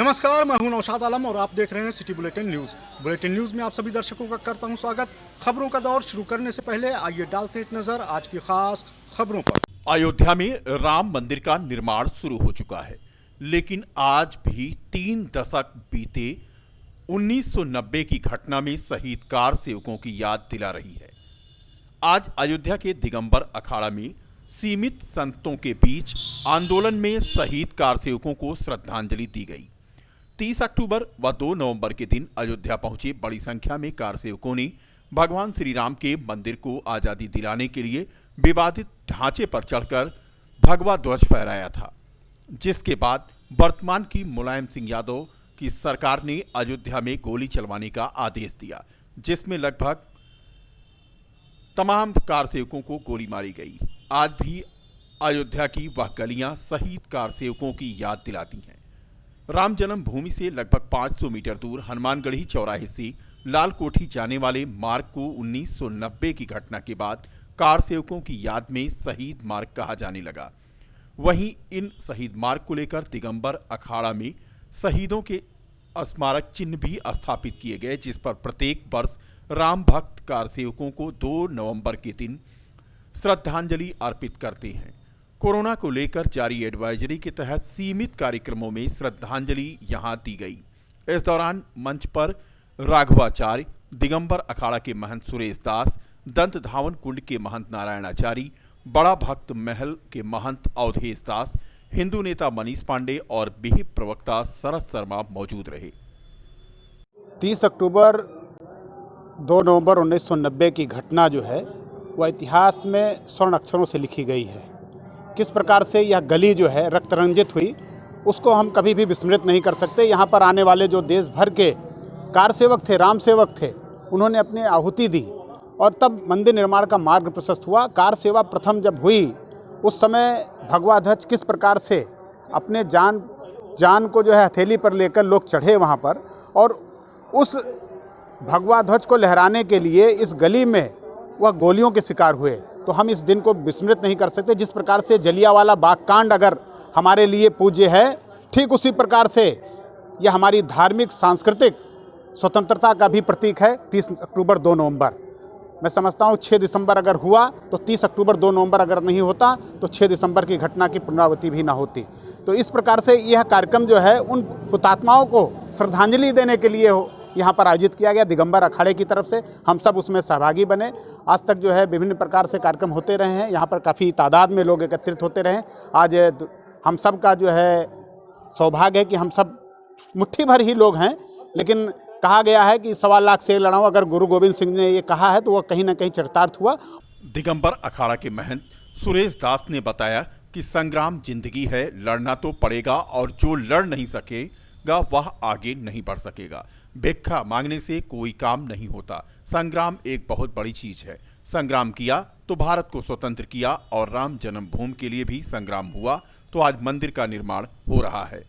नमस्कार, मैं हूं नौशाद आलम और आप देख रहे हैं city bulletin news. Bulletin news में आप सभी दर्शकों का करता हूं स्वागत। खबरों का दौर शुरू करने से पहले आइए डालते एक नजर आज की खास खबरों पर। अयोध्या में राम मंदिर का निर्माण शुरू हो चुका है, लेकिन आज भी 3 दशक बीते 1990 की घटना में शहीद कार सेवकों की याद दिला रही है। आज अयोध्या के दिगंबर अखाड़ा में सीमित संतों के बीच आंदोलन में शहीद कार सेवकों को श्रद्धांजलि दी गई। 30 अक्टूबर व 2 नवंबर के दिन अयोध्या पहुंचे बड़ी संख्या में कार सेवकों ने भगवान श्री राम के मंदिर को आजादी दिलाने के लिए विवादित ढांचे पर चढ़कर भगवा ध्वज फहराया था, जिसके बाद वर्तमान की मुलायम सिंह यादव की सरकार ने अयोध्या में गोली चलवाने का आदेश दिया, जिसमें लगभग तमाम कार सेवकों को गोली मारी गई। आज भी अयोध्या की वह गलियां शहीद कार सेवकों की याद दिलाती हैं। राम जन्मभूमि से लगभग 500 मीटर दूर हनुमानगढ़ी चौराहे से लाल कोठी जाने वाले मार्ग को 1990 की घटना के बाद कार सेवकों की याद में शहीद मार्ग कहा जाने लगा। वहीं इन शहीद मार्ग को लेकर दिगंबर अखाड़ा में शहीदों के स्मारक चिन्ह भी स्थापित किए गए, जिस पर प्रत्येक वर्ष राम भक्त कार सेवकों को 2 नवंबर के दिन श्रद्धांजलि अर्पित करते हैं। कोरोना को लेकर जारी एडवाइजरी के तहत सीमित कार्यक्रमों में श्रद्धांजलि यहां दी गई। इस दौरान मंच पर राघवाचार्य, दिगंबर अखाड़ा के महंत सुरेश दास, दंत धावन कुंड के महंत नारायणाचारी, बड़ा भक्त महल के महंत अवधेश दास, हिंदू नेता मनीष पांडे और विहिप प्रवक्ता शरद शर्मा मौजूद रहे। 30 अक्टूबर 2 नवंबर 1990 की घटना जो है वह इतिहास में स्वर्ण अक्षरों से लिखी गई है। किस प्रकार से यह गली जो है रक्त रंजित हुई, उसको हम कभी भी विस्मृत नहीं कर सकते। यहाँ पर आने वाले जो देश भर के कार सेवक थे, राम सेवक थे, उन्होंने अपनी आहुति दी और तब मंदिर निर्माण का मार्ग प्रशस्त हुआ। कार सेवा प्रथम जब हुई उस समय भगवा ध्वज किस प्रकार से अपने जान को जो है हथेली पर लेकर लोग चढ़े वहाँ पर, और उस भगवा ध्वज को लहराने के लिए इस गली में वह गोलियों के शिकार हुए, तो हम इस दिन को विस्मृत नहीं कर सकते। जिस प्रकार से जलियांवाला बाग कांड अगर हमारे लिए पूज्य है, ठीक उसी प्रकार से यह हमारी धार्मिक सांस्कृतिक स्वतंत्रता का भी प्रतीक है। 30 अक्टूबर 2 नवंबर मैं समझता हूँ 6 दिसंबर अगर हुआ तो 30 अक्टूबर 2 नवंबर अगर नहीं होता तो 6 दिसंबर की घटना की पुनरावृत्ति भी ना होती। तो इस प्रकार से यह कार्यक्रम जो है उन हुतात्माओं को श्रद्धांजलि देने के लिए यहाँ पर आयोजित किया गया। दिगंबर अखाड़े की तरफ से हम सब उसमें सहभागी बने। आज तक जो है विभिन्न प्रकार से कार्यक्रम होते रहे हैं, यहाँ पर काफ़ी तादाद में लोग एकत्रित होते रहे। आज हम सब का जो है सौभाग्य है कि हम सब मुट्ठी भर ही लोग हैं, लेकिन कहा गया है कि 1.25 लाख से लड़ाऊं। अगर गुरु गोविंद सिंह ने ये कहा है तो वह कहीं ना कहीं चरितार्थ हुआ। दिगंबर अखाड़ा के महंत सुरेश दास ने बताया कि संग्राम जिंदगी है, लड़ना तो पड़ेगा और जो लड़ नहीं सकेगा वह आगे नहीं बढ़ सकेगा। भिक्षा मांगने से कोई काम नहीं होता। संग्राम एक बहुत बड़ी चीज है। संग्राम किया तो भारत को स्वतंत्र किया और राम जन्मभूमि के लिए भी संग्राम हुआ, तो आज मंदिर का निर्माण हो रहा है।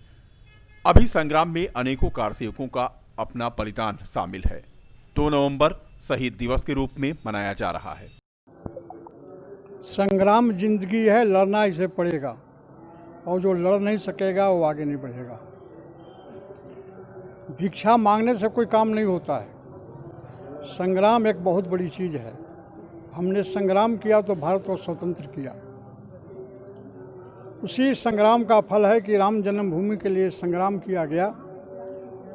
अभी संग्राम में अनेकों कार सेवकों का अपना बलिदान शामिल है। 2 नवंबर शहीद दिवस के रूप में मनाया जा रहा है। संग्राम जिंदगी है, लड़ना इसे पड़ेगा और जो लड़ नहीं सकेगा वो आगे नहीं बढ़ेगा। भिक्षा मांगने से कोई काम नहीं होता है। संग्राम एक बहुत बड़ी चीज़ है। हमने संग्राम किया तो भारत को स्वतंत्र किया। उसी संग्राम का फल है कि राम जन्मभूमि के लिए संग्राम किया गया।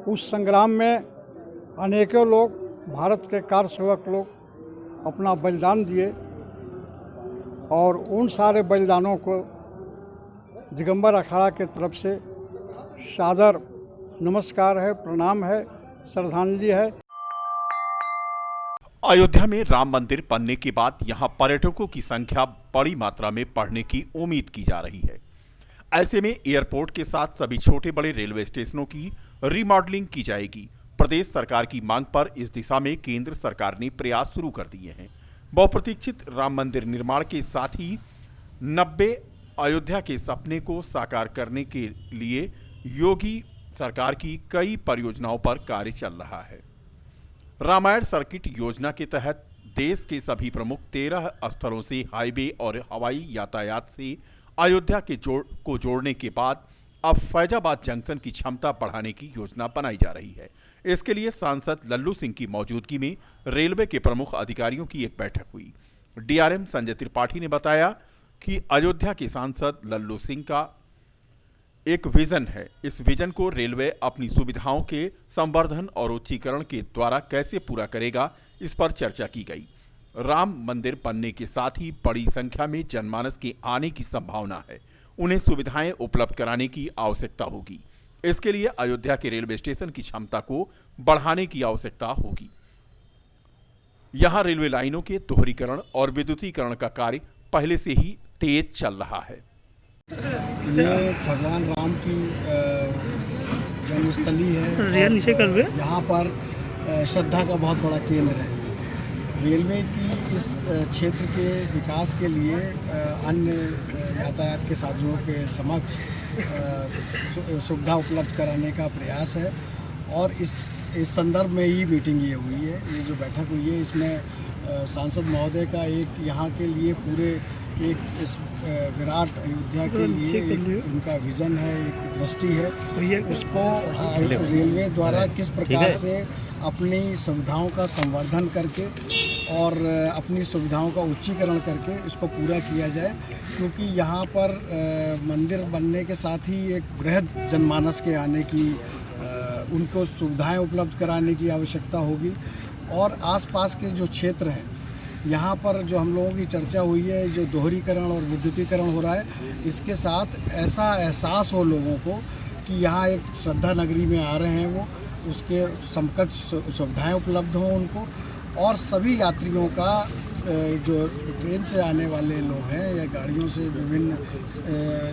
उस संग्राम में अनेकों लोग, भारत के कार सेवक लोग अपना बलिदान दिए और उन सारे बलिदानों को दिगंबर अखाड़ा के तरफ से सादर नमस्कार है, प्रणाम है, श्रद्धांजलि है। अयोध्या में राम मंदिर बनने के बाद यहां पर्यटकों की संख्या बड़ी मात्रा में बढ़ने की उम्मीद की जा रही है। ऐसे में एयरपोर्ट के साथ सभी छोटे बड़े रेलवे स्टेशनों की रीमॉडलिंग की जाएगी। प्रदेश सरकार की मांग पर इस दिशा में केंद्र सरकार ने प्रयास शुरू कर दिए हैं। बहुप्रतीक्षित राम मंदिर निर्माण के साथ ही 90 अयोध्या के सपने को साकार करने के लिए योगी सरकार की कई परियोजनाओं पर कार्य चल रहा है। रामायण सर्किट योजना के तहत देश के सभी प्रमुख 13 स्थलों से हाईवे और हवाई यातायात से अयोध्या को जोड़ने के बाद अब फैजाबाद जंक्शन की क्षमता बढ़ाने की योजना बनाई जा रही है। इसके लिए सांसद लल्लू सिंह की मौजूदगी में रेलवे के प्रमुख अधिकारियों की एक बैठक हुई। डीआरएम संजय त्रिपाठी ने बताया कि अयोध्या के सांसद लल्लू सिंह का एक विजन है। इस विजन को रेलवे अपनी सुविधाओं के संवर्धन और उच्चीकरण के द्वारा कैसे पूरा करेगा, इस पर चर्चा की गई। राम मंदिर बनने के साथ ही बड़ी संख्या में जनमानस के आने की संभावना है। उन्हें सुविधाएं उपलब्ध कराने की आवश्यकता होगी। इसके लिए अयोध्या के रेलवे स्टेशन की क्षमता को बढ़ाने की आवश्यकता होगी। यहां रेलवे लाइनों के दोहरीकरण और विद्युतीकरण का कार्य पहले से ही तेज चल रहा है। ये भगवान राम की जन्मस्थली है। यहाँ पर श्रद्धा का बहुत बड़ा केंद्र है। रेलवे की इस क्षेत्र के विकास के लिए अन्य यातायात के साधनों के समक्ष सुविधा उपलब्ध कराने का प्रयास है और इस संदर्भ में ही मीटिंग ये हुई है। ये जो बैठक हुई है इसमें सांसद महोदय का एक यहाँ के लिए पूरे एक इस विराट अयोध्या के लिए एक उनका विज़न है, एक दृष्टि है, उसको रेलवे द्वारा किस प्रकार से अपनी सुविधाओं का संवर्धन करके और अपनी सुविधाओं का उच्चीकरण करके इसको पूरा किया जाए, क्योंकि यहाँ पर मंदिर बनने के साथ ही एक बृहद जनमानस के आने की उनको सुविधाएं उपलब्ध कराने की आवश्यकता होगी। और आसपास के जो क्षेत्र हैं यहाँ पर जो हम लोगों की चर्चा हुई है, जो दोहरीकरण और विद्युतीकरण हो रहा है, इसके साथ ऐसा एहसास हो लोगों को कि यहाँ एक श्रद्धा नगरी में आ रहे हैं, वो उसके समकक्ष सुविधाएं उपलब्ध हों उनको, और सभी यात्रियों का जो ट्रेन से आने वाले लोग हैं या गाड़ियों से विभिन्न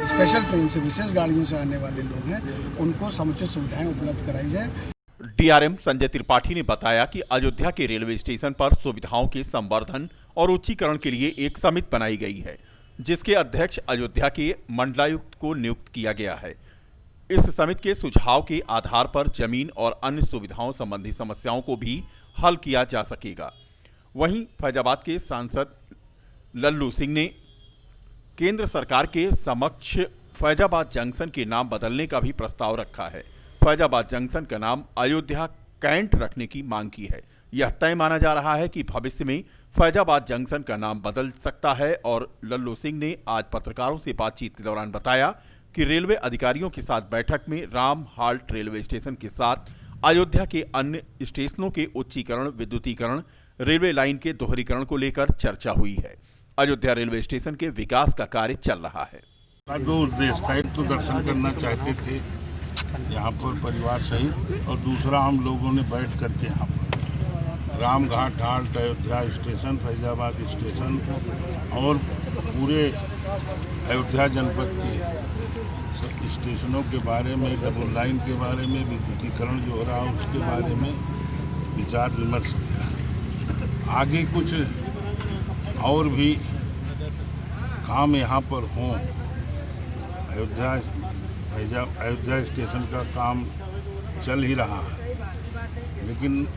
स्पेशल ट्रेन से विशेष गाड़ियों से आने वाले लोग हैं, उनको समुचित सुविधाएं उपलब्ध कराई जाए। डीआरएम संजय त्रिपाठी ने बताया कि अयोध्या के रेलवे स्टेशन पर सुविधाओं के संवर्धन और उच्चीकरण के लिए एक समिति बनाई गई है, जिसके अध्यक्ष अयोध्या के मंडलायुक्त को नियुक्त किया गया है। इस समिति के सुझाव के आधार पर जमीन और अन्य सुविधाओं संबंधी समस्याओं को भी हल किया जा सकेगा। वहीं फैजाबाद के सांसद लल्लू सिंह ने केंद्र सरकार के समक्ष फैजाबाद जंक्शन के नाम बदलने का भी प्रस्ताव रखा है। फैजाबाद जंक्शन का नाम अयोध्या कैंट रखने की मांग की है। यह तय माना जा रहा है कि भविष्य में फैजाबाद जंक्शन का नाम बदल सकता है। और लल्लू सिंह ने आज पत्रकारों से बातचीत के दौरान बताया कि रेलवे अधिकारियों के साथ बैठक में राम हाल्ट रेलवे स्टेशन के साथ अयोध्या के अन्य स्टेशनों के उच्चीकरण, विद्युतीकरण, रेलवे लाइन के दोहरीकरण को लेकर चर्चा हुई है। अयोध्या रेलवे स्टेशन के विकास का कार्य चल रहा है। दो उद्देश्य, एक तो दर्शन करना चाहते थे यहाँ पर परिवार सहित, और दूसरा हम लोगों ने बैठ करके यहाँ पर Ramghat halt, Ayodhya station, Faizabad station और पूरे अयोध्या जनपद के स्टेशनों के बारे में, डबल लाइन के बारे में, विद्युतीकरण जो हो रहा है उसके बारे में विचार विमर्श किया। आगे कुछ और भी काम यहाँ पर हों। अयोध्या स्टेशन का काम चल ही रहा है, लेकिन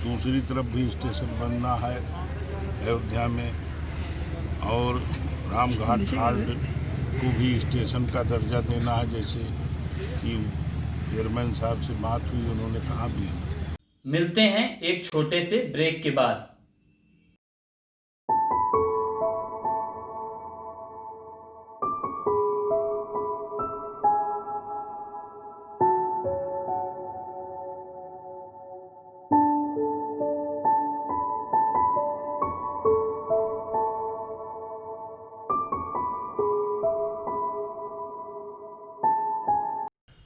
दूसरी तरफ भी स्टेशन बनना है अयोध्या में, और रामघाट हाल्ट को भी स्टेशन का दर्जा देना है, जैसे कि चेयरमैन साहब से बात हुई, उन्होंने कहा भी। मिलते हैं एक छोटे से ब्रेक के बाद।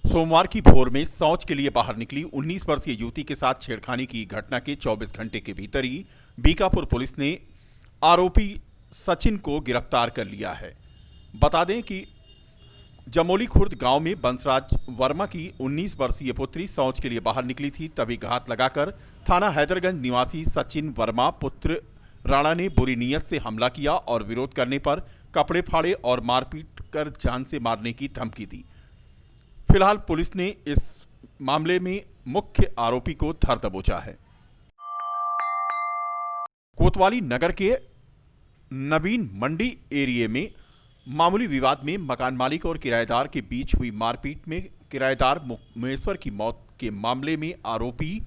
सोमवार की भोर में शौच के लिए बाहर निकली 19 वर्षीय युवती के साथ छेड़खानी की घटना के 24 घंटे के भीतर ही बीकापुर पुलिस ने आरोपी सचिन को गिरफ्तार कर लिया है। बता दें कि जमोली खुर्द गांव में बंसराज वर्मा की 19 वर्षीय पुत्री शौच के लिए बाहर निकली थी, तभी घात लगाकर थाना हैदरगंज निवासी सचिन वर्मा पुत्र राणा ने बुरी नीयत से हमला किया और विरोध करने पर कपड़े फाड़े और मारपीट कर जान से मारने की धमकी दी। फिलहाल पुलिस ने इस मामले में मुख्य आरोपी को धर दबोचा है। कोतवाली नगर के नवीन मंडी एरिया में मामूली विवाद में मकान मालिक और किराएदार के बीच हुई मारपीट में किराएदार मुकेश्वर की मौत के मामले में आरोपी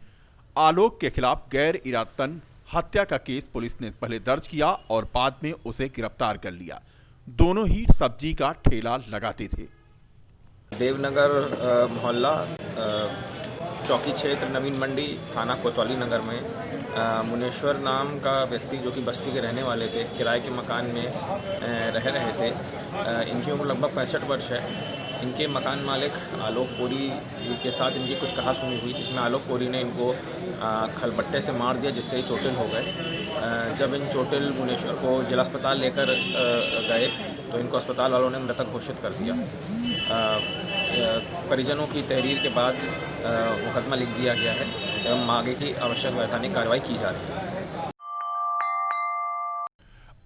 आलोक के खिलाफ गैर इरादतन हत्या का केस पुलिस ने पहले दर्ज किया और बाद में उसे गिरफ्तार कर लिया। दोनों ही सब्जी का ठेला लगाते थे। देवनगर मोहल्ला चौकी क्षेत्र नवीन मंडी थाना कोतवाली नगर में मुनेश्वर नाम का व्यक्ति जो कि बस्ती के रहने वाले थे, किराए के मकान में रह रहे थे। इनकी उम्र लगभग 65 वर्ष है। इनके मकान मालिक आलोक कोरी के साथ इनकी कुछ कहासुनी हुई, जिसमें आलोक कोरी ने इनको खलबट्टे से मार दिया, जिससे ये चोटिल हो गए। जब इन चोटिल मुनेश्वर को जिला अस्पताल लेकर गए तो इनको अस्पताल वालों ने मृतक घोषित कर दिया। परिजनों की तहरीर के बाद मुकदमा लिख दिया गया है एवं आगे की आवश्यक वैधानिक कार्रवाई की जा रही है।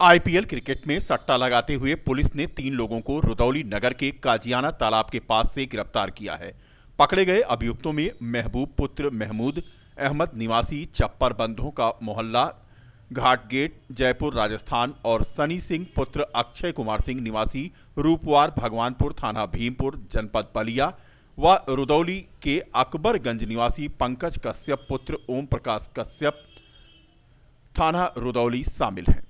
आईपीएल क्रिकेट में सट्टा लगाते हुए पुलिस ने 3 लोगों को रुदौली नगर के काजियाना तालाब के पास से गिरफ्तार किया है। पकड़े गए अभियुक्तों में महबूब पुत्र महमूद अहमद निवासी चप्पर बंधों का मोहल्ला घाट गेट जयपुर राजस्थान और सनी सिंह पुत्र अक्षय कुमार सिंह निवासी रूपवार भगवानपुर थाना भीमपुर जनपद बलिया व रुदौली के अकबरगंज निवासी पंकज कश्यप पुत्र ओम प्रकाश कश्यप थाना रुदौली शामिल हैं।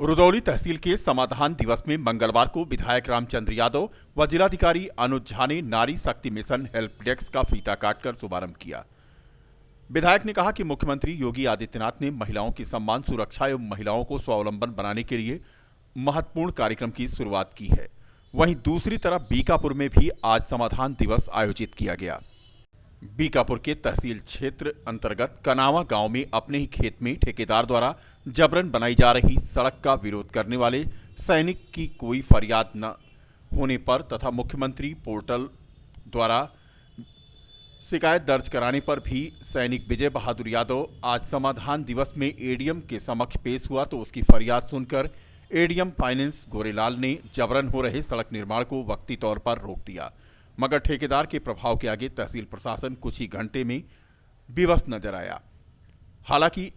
रुदौली तहसील के समाधान दिवस में मंगलवार को विधायक रामचंद्र यादव व जिलाधिकारी अनुज झा ने नारी शक्ति मिशन हेल्प डेस्क का फीता काटकर शुभारंभ किया। विधायक ने कहा कि मुख्यमंत्री योगी आदित्यनाथ ने महिलाओं की सम्मान सुरक्षा एवं महिलाओं को स्वावलंबन बनाने के लिए महत्वपूर्ण कार्यक्रम की शुरुआत की है। वहीं दूसरी तरफ बीकापुर में भी आज समाधान दिवस आयोजित किया गया। बीकापुर के तहसील क्षेत्र अंतर्गत कनावा गांव में अपने ही खेत में ठेकेदार द्वारा जबरन बनाई जा रही सड़क का विरोध करने वाले सैनिक की कोई फरियाद न होने पर तथा मुख्यमंत्री पोर्टल द्वारा शिकायत दर्ज कराने पर भी सैनिक विजय बहादुर यादव आज समाधान दिवस में एडीएम के समक्ष पेश हुआ तो उसकी फरियाद सुनकर एडीएम फाइनेंस गोरेलाल ने जबरन हो रहे सड़क निर्माण को वक्ती तौर पर रोक दिया, मगर ठेकेदार के प्रभाव के आगे तहसील प्रशासन कुछ ही घंटे में विवश नजर आया। हालांकि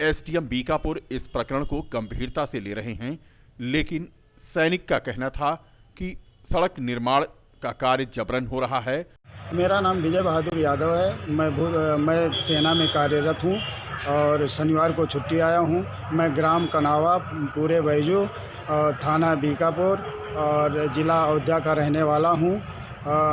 एसडीएम बीकापुर इस प्रकरण को गंभीरता से ले रहे हैं, लेकिन सैनिक का कहना था कि सड़क निर्माण का कार्य जबरन हो रहा है। मेरा नाम विजय बहादुर यादव है। मैं सेना में कार्यरत हूँ और शनिवार को छुट्टी आया हूँ। मैं ग्राम कनावा पूरे बैजू थाना बीकापुर और ज़िला अयोध्या का रहने वाला हूँ।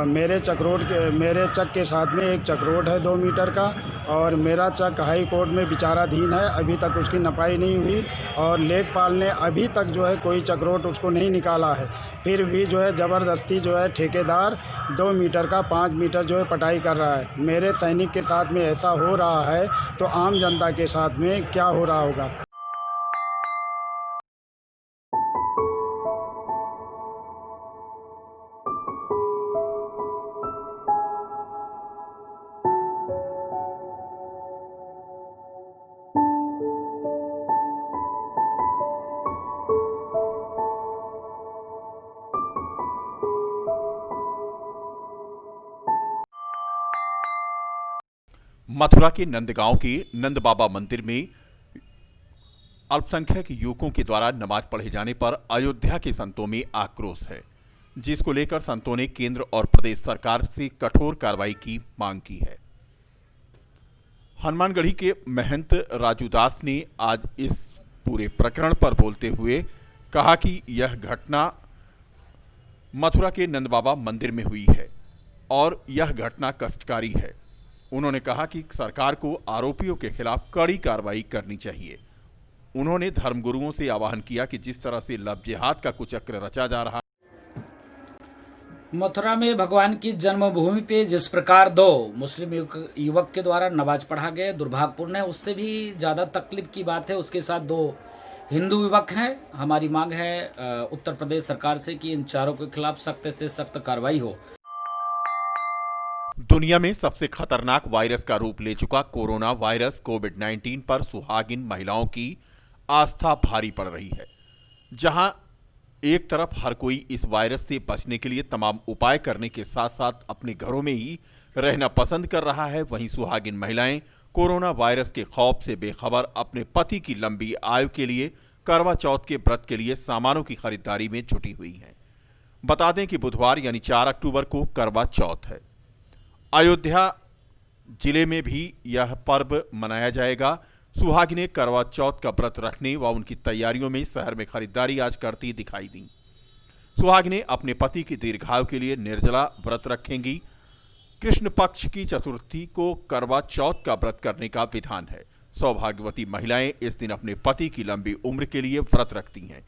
मेरे चक के साथ में एक चक रोड है 2 मीटर का और मेरा चक हाई कोर्ट में विचाराधीन है। अभी तक उसकी नपाई नहीं हुई और लेखपाल ने अभी तक जो है कोई चक रोड उसको नहीं निकाला है। फिर भी जो है ज़बरदस्ती जो है ठेकेदार 2 मीटर का 5 मीटर जो है पटाई कर रहा है। मेरे सैनिक के साथ में ऐसा हो रहा है तो आम जनता के साथ में क्या हो रहा होगा। मथुरा के नंदगांव के नंद बाबा मंदिर में अल्पसंख्यक युवकों के द्वारा नमाज पढ़े जाने पर अयोध्या के संतों में आक्रोश है, जिसको लेकर संतों ने केंद्र और प्रदेश सरकार से कठोर कार्रवाई की मांग की है। हनुमानगढ़ी के महंत राजू दास ने आज इस पूरे प्रकरण पर बोलते हुए कहा कि यह घटना मथुरा के नंद बाबा मंदिर में हुई है और यह घटना कष्टकारी है। उन्होंने कहा कि सरकार को आरोपियों के खिलाफ कड़ी कार्रवाई करनी चाहिए। उन्होंने धर्मगुरुओं से आह्वान किया कि जिस तरह से लव जिहाद का कुचक्र रचा जा रहा है। मथुरा में भगवान की जन्मभूमि पे जिस प्रकार 2 मुस्लिम युवक के द्वारा नमाज पढ़ा गया, दुर्भाग्यपूर्ण है। उससे भी ज्यादा तकलीफ की बात है उसके साथ 2 हिंदू युवक हैं। हमारी मांग है उत्तर प्रदेश सरकार से कि इन चारों के खिलाफ सख्त से सख्त कार्रवाई हो। दुनिया में सबसे खतरनाक वायरस का रूप ले चुका कोरोना वायरस कोविड-19 पर सुहागिन महिलाओं की आस्था भारी पड़ रही है। जहां एक तरफ हर कोई इस वायरस से बचने के लिए तमाम उपाय करने के साथ साथ अपने घरों में ही रहना पसंद कर रहा है, वहीं सुहागिन महिलाएं कोरोना वायरस के खौफ से बेखबर अपने पति की लंबी आयु के लिए करवा चौथ के व्रत के लिए सामानों की खरीदारी में जुटी हुई हैं। बता दें कि बुधवार यानी 4 अक्टूबर को करवा चौथ है। अयोध्या जिले में भी यह पर्व मनाया जाएगा। सुहागिनें करवा चौथ का व्रत रखने व उनकी तैयारियों में शहर में खरीदारी आज करती दिखाई दी। सुहागिनें अपने पति की दीर्घायु के लिए निर्जला व्रत रखेंगी। कृष्ण पक्ष की चतुर्थी को करवा चौथ का व्रत करने का विधान है। सौभाग्यवती महिलाएं इस दिन अपने पति की लंबी उम्र के लिए व्रत रखती हैं।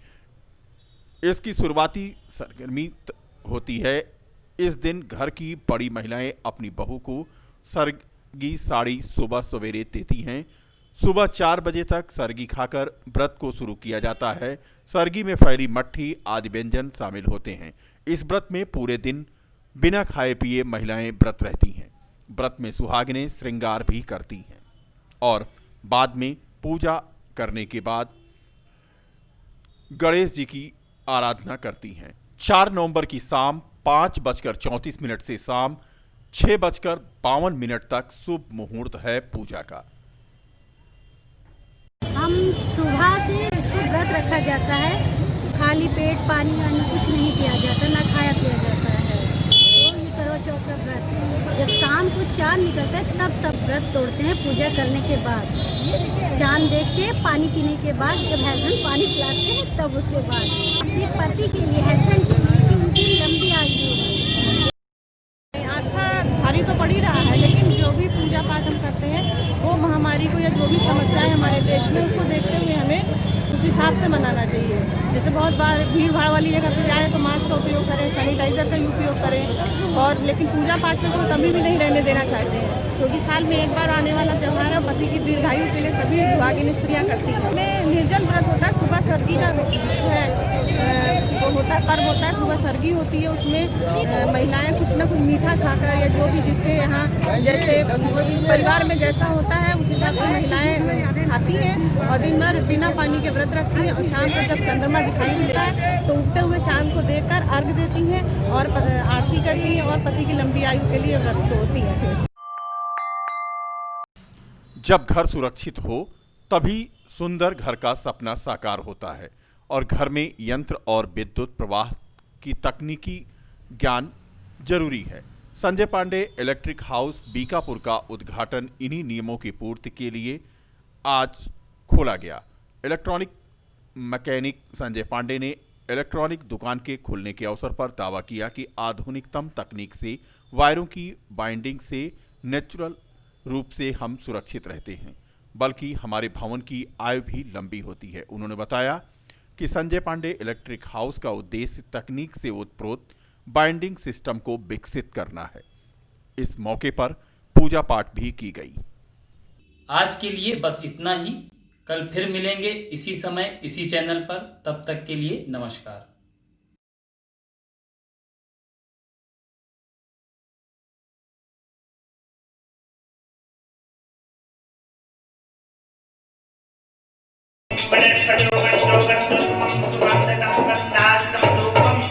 इसकी शुरुआती सरगर्मी होती है। इस दिन घर की बड़ी महिलाएं अपनी बहू को सरगी साड़ी सुबह सवेरे देती हैं। सुबह 4 बजे तक सरगी खाकर व्रत को शुरू किया जाता है। सरगी में फैली मट्ठी आदि व्यंजन शामिल होते हैं। इस व्रत में पूरे दिन बिना खाए पिए महिलाएं व्रत रहती हैं। व्रत में सुहागिनें श्रृंगार भी करती हैं और बाद में पूजा करने के बाद गणेश जी की आराधना करती हैं। 4 नवंबर की शाम 5:34 से शाम 6:52 तक शुभ मुहूर्त है पूजा का। हम सुबह से इसको व्रत रखा जाता है, खाली पेट पानी वानी कुछ नहीं पिया जाता, ना खाया पिया जाता है। तो ये करवा चौथ का व्रत जब शाम को चांद निकलता है तब सब व्रत तोड़ते हैं। पूजा करने के बाद चांद देख के पानी पीने के बाद जब हस्बैंड पानी पिलाते हैं तब उसके बाद अपने पति के लिए हस्बैंड के लिए उनकी लंबी आयु हो। आस्था भारी तो पड़ ही रहा है, लेकिन जो भी पूजा पाठ हम करते हैं वो महामारी को या जो भी समस्या है हमारे देश में उसको देखते हुए हमें उस हिसाब से मनाना चाहिए। जैसे बहुत बार भीड़ भाड़ वाली जगह पे जा रहे हैं तो मास्क का उपयोग करें, सैनिटाइजर का उपयोग करें, और लेकिन पूजा पाठ में तो कभी भी नहीं रहने देना चाहते हैं, क्योंकि साल में एक बार आने वाला त्यौहार है। पति की दीर्घायु के लिए सभी सुहागिन स्त्रियाँ करती हैं। हमें निर्जल व्रत होता है। सुबह सरगी का वो होता है, पर्व होता है, सुबह सरगी होती है। उसमें महिलाएं कुछ न कुछ मीठा खाकर या जो भी जिसके यहाँ जैसे परिवार में जैसा होता है उस हिसाब से महिलाएं खाती हैं और दिन भर बिना पानी के व्रत रखती हैं। और शाम को जब चंद्रमा दिखाई देता है तो उगते हुए चांद को देखकर अर्घ देती हैं और आरती करती हैं और पति की लंबी आयु के लिए व्रत तोड़ती हैं। जब घर सुरक्षित हो तभी सुंदर घर का सपना साकार होता है और घर में यंत्र और विद्युत प्रवाह की तकनीकी ज्ञान जरूरी है। संजय पांडे इलेक्ट्रिक हाउस बीकापुर का उद्घाटन इन्हीं नियमों की पूर्ति के लिए आज खोला गया। इलेक्ट्रॉनिक मैकेनिक संजय पांडे ने इलेक्ट्रॉनिक दुकान के खुलने के अवसर पर दावा किया कि आधुनिकतम तकनीक से वायरों की बाइंडिंग से नेचुरल रूप से हम सुरक्षित रहते हैं, बल्कि हमारे भवन की आयु भी लंबी होती है। उन्होंने बताया कि संजय पांडे इलेक्ट्रिक हाउस का उद्देश्य तकनीक से उत्प्रोत बाइंडिंग सिस्टम को विकसित करना है। इस मौके पर पूजा पाठ भी की गई। आज के लिए बस इतना ही। कल फिर मिलेंगे इसी समय इसी चैनल पर। तब तक के लिए नमस्कार।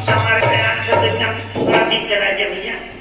समर्पयामि भैया।